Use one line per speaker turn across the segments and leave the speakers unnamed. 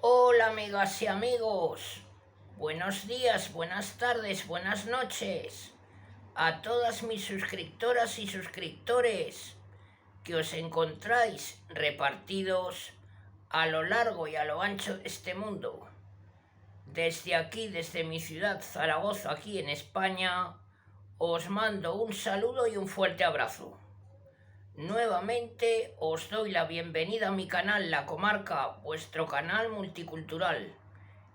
Hola amigas y amigos, buenos días, buenas tardes, buenas noches a todas mis suscriptoras y suscriptores que os encontráis repartidos a lo largo y a lo ancho de este mundo. Desde aquí, desde mi ciudad Zaragoza, aquí en España, os mando un saludo y un fuerte abrazo. Nuevamente os doy la bienvenida a mi canal La Comarca, vuestro canal multicultural.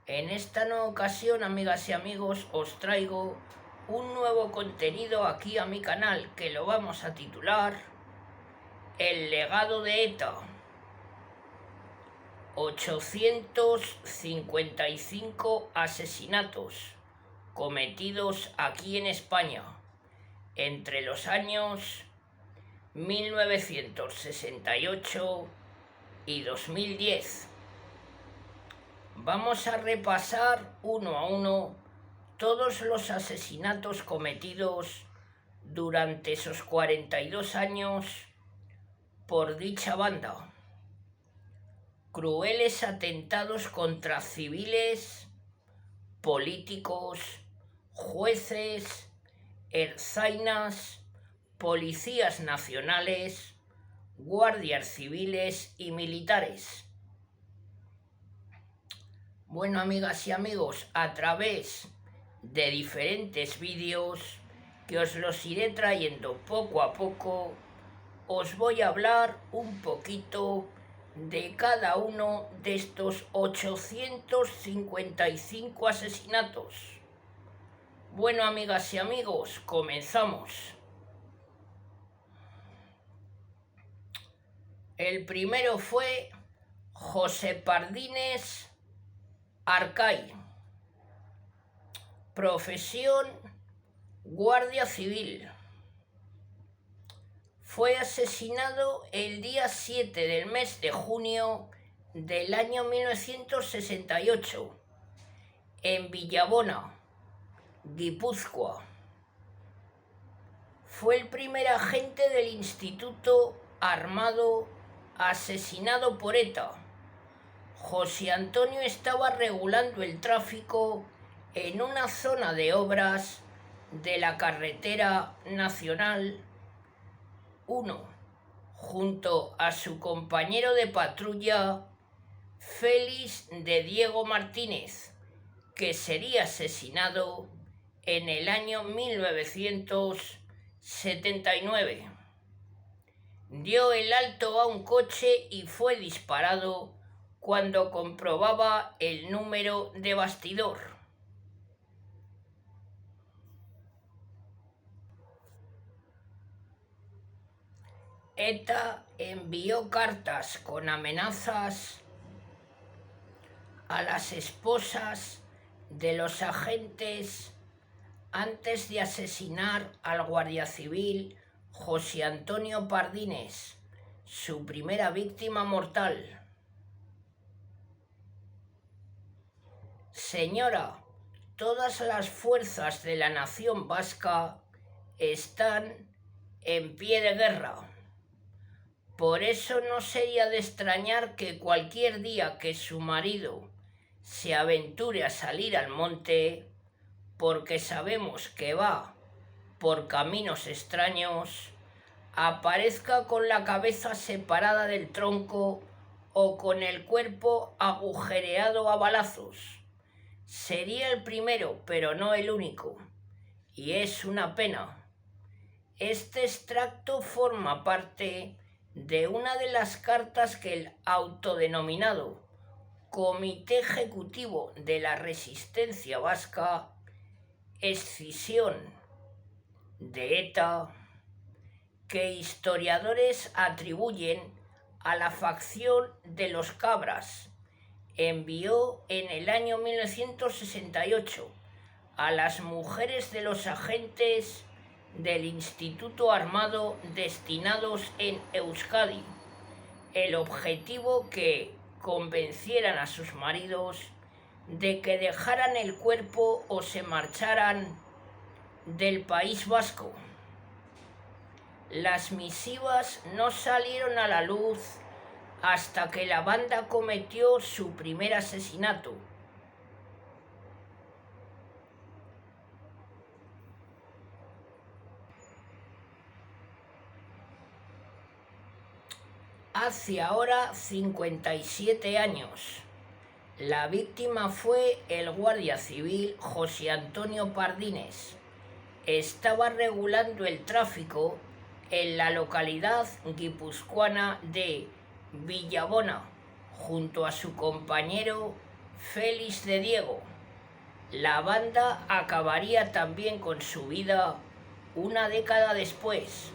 En esta nueva ocasión, amigas y amigos, os traigo un nuevo contenido aquí a mi canal que lo vamos a titular El legado de ETA. 855 asesinatos cometidos aquí en España entre los años 1968 y 2010. Vamos a repasar uno a uno todos los asesinatos cometidos durante esos 42 años por dicha banda. Crueles atentados contra civiles, políticos, jueces, erzainas, policías nacionales, guardias civiles y militares. Bueno, amigas y amigos, a través de diferentes vídeos que os los iré trayendo poco a poco, os voy a hablar un poquito de cada uno de estos 855 asesinatos. Bueno, amigas y amigos, comenzamos. El primero fue José Pardines Arcay, profesión guardia civil. Fue asesinado el día 7 del mes de junio del año 1968 en Villabona, Guipúzcoa. Fue el primer agente del Instituto Armado asesinado por ETA. José Antonio estaba regulando el tráfico en una zona de obras de la carretera nacional 1, junto a su compañero de patrulla Félix de Diego Martínez, que sería asesinado en el año 1979. Dio el alto a un coche y fue disparado cuando comprobaba el número de bastidor. ETA envió cartas con amenazas a las esposas de los agentes antes de asesinar al guardia civil José Antonio Pardines, su primera víctima mortal. Señora, todas las fuerzas de la nación vasca están en pie de guerra. Por eso no sería de extrañar que cualquier día que su marido se aventure a salir al monte, porque sabemos que va por caminos extraños, aparezca con la cabeza separada del tronco o con el cuerpo agujereado a balazos. Sería el primero, pero no el único, y es una pena. Este extracto forma parte de una de las cartas que el autodenominado Comité Ejecutivo de la Resistencia Vasca, escisión de ETA, que historiadores atribuyen a la facción de los Cabras, envió en el año 1968 a las mujeres de los agentes del Instituto Armado destinados en Euskadi, el objetivo que convencieran a sus maridos de que dejaran el cuerpo o se marcharan del País Vasco. Las misivas no salieron a la luz hasta que la banda cometió su primer asesinato. Hace ahora 57 años. La víctima fue el guardia civil José Antonio Pardines. Estaba regulando el tráfico en la localidad guipuzcoana de Villabona, junto a su compañero Félix de Diego. La banda acabaría también con su vida una década después,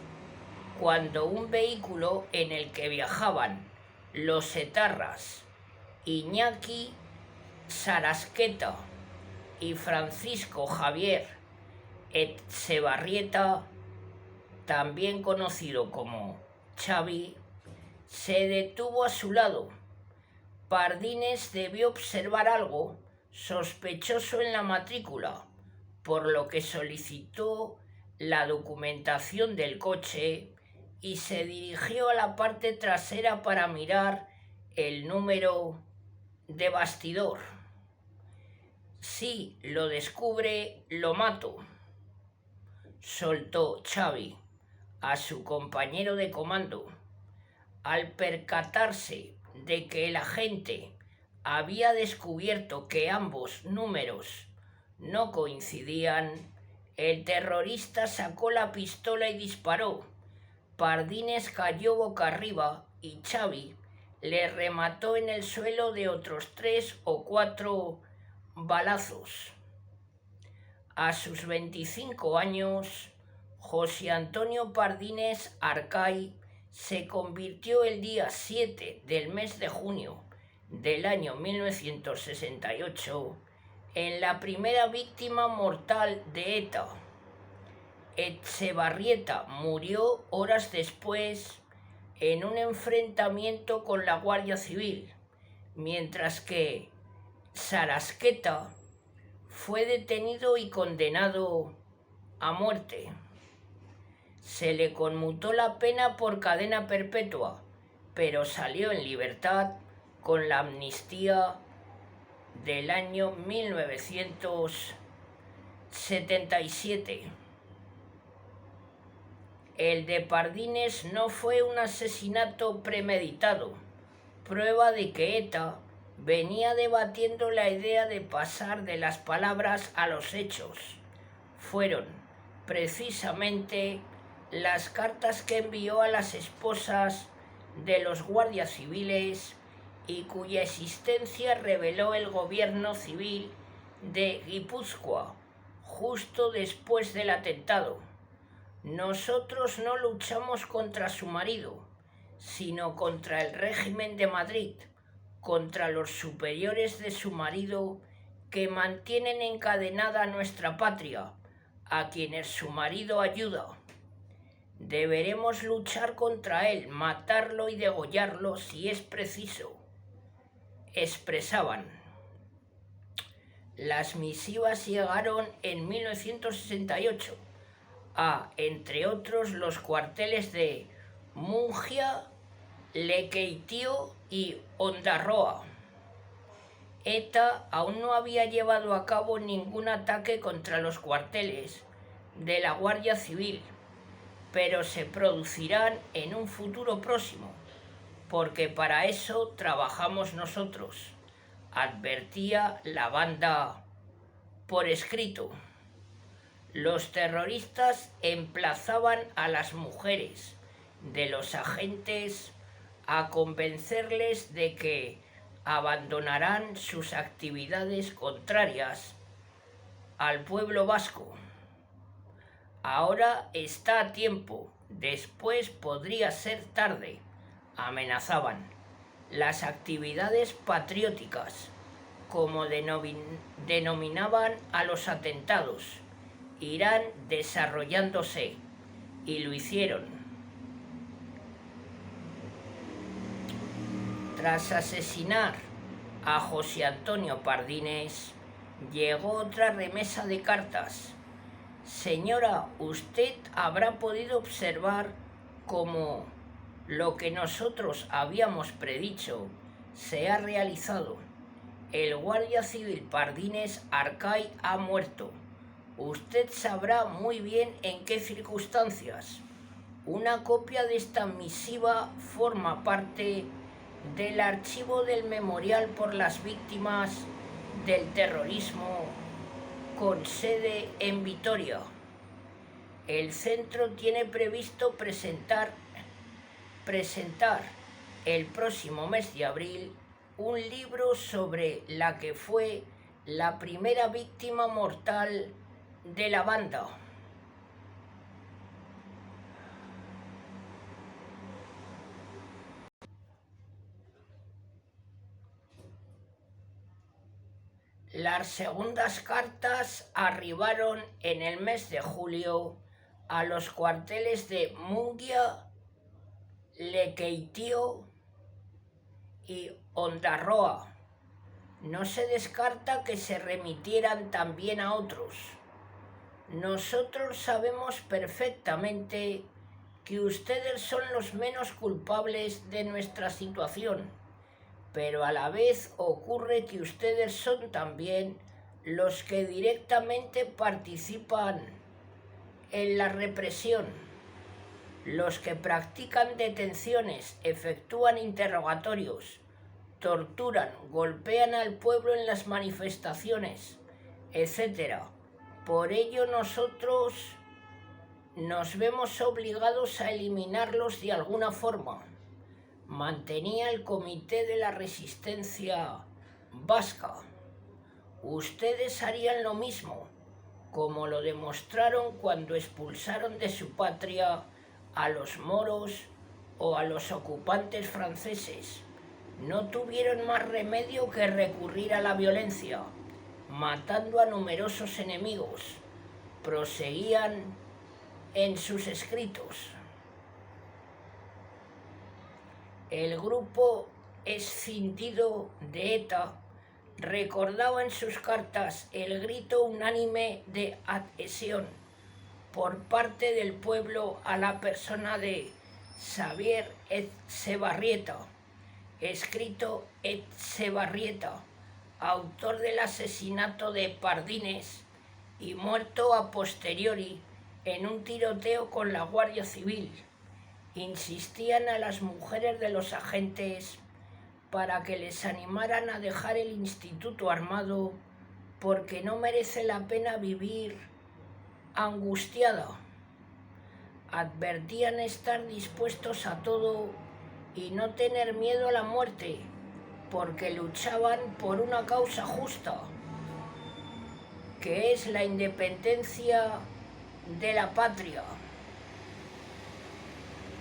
cuando un vehículo en el que viajaban los etarras Iñaki Sarasqueta y Francisco Javier Etxebarrieta, también conocido como Xavi, se detuvo a su lado. Pardines debió observar algo sospechoso en la matrícula, por lo que solicitó la documentación del coche y se dirigió a la parte trasera para mirar el número de bastidor. Si lo descubre, lo mato, soltó Xavi a su compañero de comando. Al percatarse de que el agente había descubierto que ambos números no coincidían, el terrorista sacó la pistola y disparó. Pardines cayó boca arriba y Xavi le remató en el suelo de otros 3 o 4 balazos. A sus 25 años, José Antonio Pardines Arcay se convirtió el día 7 del mes de junio del año 1968 en la primera víctima mortal de ETA. Etxebarrieta murió horas después en un enfrentamiento con la Guardia Civil, mientras que Sarasqueta fue detenido y condenado a muerte. Se le conmutó la pena por cadena perpetua, pero salió en libertad con la amnistía del año 1977. El de Pardines no fue un asesinato premeditado, prueba de que ETA venía debatiendo la idea de pasar de las palabras a los hechos. Fueron precisamente las cartas que envió a las esposas de los guardias civiles y cuya existencia reveló el gobierno civil de Guipúzcoa justo después del atentado. Nosotros no luchamos contra su marido, sino contra el régimen de Madrid, contra los superiores de su marido que mantienen encadenada a nuestra patria, a quienes su marido ayuda. Deberemos luchar contra él, matarlo y degollarlo si es preciso, expresaban. Las misivas llegaron en 1968 a, entre otros, los cuarteles de Mungia, Lekeitio y Ondarroa. ETA aún no había llevado a cabo ningún ataque contra los cuarteles de la Guardia Civil, pero se producirán en un futuro próximo, porque para eso trabajamos nosotros, advertía la banda por escrito. Los terroristas emplazaban a las mujeres de los agentes a convencerles de que abandonarán sus actividades contrarias al pueblo vasco. Ahora está a tiempo, después podría ser tarde, amenazaban. Las actividades patrióticas, como denominaban a los atentados, irán desarrollándose, y lo hicieron. Tras asesinar a José Antonio Pardines, llegó otra remesa de cartas. Señora, usted habrá podido observar cómo Lo que nosotros habíamos predicho se ha realizado. El guardia civil Pardines Arcay ha muerto. Usted sabrá muy bien en qué circunstancias. Una copia de esta misiva forma parte del archivo del Memorial por las Víctimas del Terrorismo con sede en Vitoria. El centro tiene previsto presentar el próximo mes de abril un libro sobre la que fue la primera víctima mortal de la banda. Las segundas cartas arribaron en el mes de julio a los cuarteles de Munguia, Lequeitio y Ondarroa. No se descarta que se remitieran también a otros. Nosotros sabemos perfectamente que ustedes son los menos culpables de nuestra situación, pero a la vez ocurre que ustedes son también los que directamente participan en la represión, los que practican detenciones, efectúan interrogatorios, torturan, golpean al pueblo en las manifestaciones, etc. Por ello nosotros nos vemos obligados a eliminarlos de alguna forma. Mantenía el Comité de la Resistencia Vasca. Ustedes harían lo mismo, como lo demostraron cuando expulsaron de su patria a los moros o a los ocupantes franceses. No tuvieron más remedio que recurrir a la violencia, matando a numerosos enemigos. Proseguían en sus escritos. El grupo escindido de ETA recordaba en sus cartas el grito unánime de adhesión por parte del pueblo a la persona de Xavier Etxebarrieta, escrito Etxebarrieta, autor del asesinato de Pardines y muerto a posteriori en un tiroteo con la Guardia Civil. Insistían a las mujeres de los agentes para que les animaran a dejar el instituto armado porque no merece la pena vivir angustiada. Advertían estar dispuestos a todo y no tener miedo a la muerte porque luchaban por una causa justa, que es la independencia de la patria.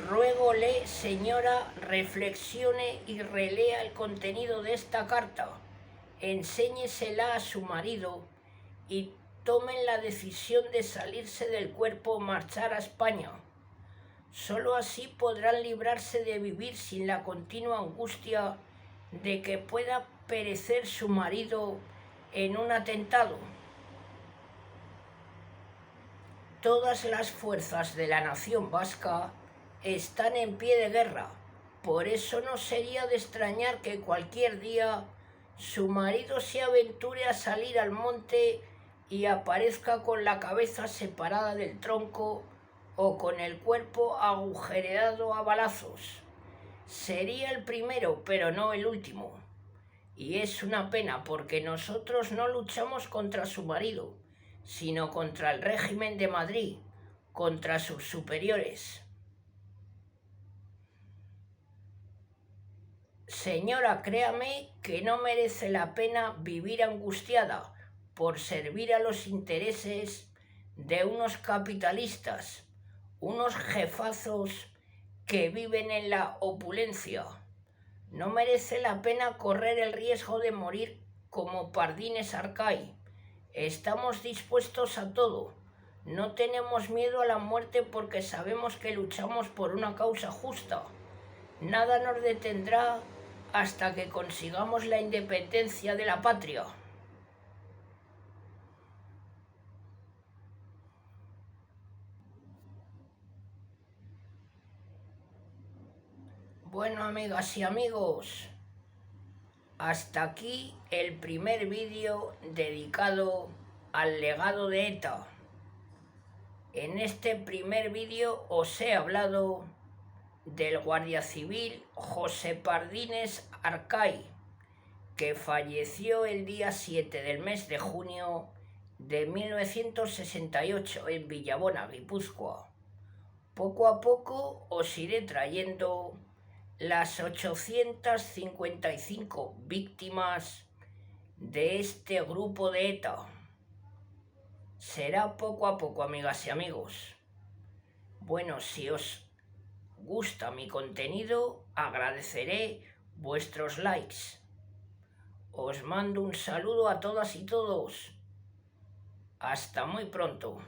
Ruégole, señora, reflexione y relea el contenido de esta carta. Enséñesela a su marido y tomen la decisión de salirse del cuerpo o marchar a España. Solo así podrán librarse de vivir sin la continua angustia de que pueda perecer su marido en un atentado. Todas las fuerzas de la nación vasca están en pie de guerra. Por eso no sería de extrañar que cualquier día su marido se aventure a salir al monte y aparezca con la cabeza separada del tronco o con el cuerpo agujereado a balazos. Sería el primero, pero no el último. Y es una pena porque nosotros no luchamos contra su marido, sino contra el régimen de Madrid, contra sus superiores. Señora, créame que no merece la pena vivir angustiada por servir a los intereses de unos capitalistas, unos jefazos que viven en la opulencia. No merece la pena correr el riesgo de morir como Pardines Arcay. Estamos dispuestos a todo. No tenemos miedo a la muerte porque sabemos que luchamos por una causa justa. Nada nos detendrá hasta que consigamos la independencia de la patria. Bueno, amigas y amigos, hasta aquí el primer vídeo dedicado al legado de ETA. En este primer vídeo os he hablado del guardia civil José Pardines Arcay, que falleció el día 7 del mes de junio de 1968 en Villabona, Guipúzcoa. Poco a poco os iré trayendo las 855 víctimas de este grupo de ETA. Será poco a poco, amigas y amigos. Bueno, si os gusta mi contenido, agradeceré vuestros likes. Os mando un saludo a todas y todos. Hasta muy pronto.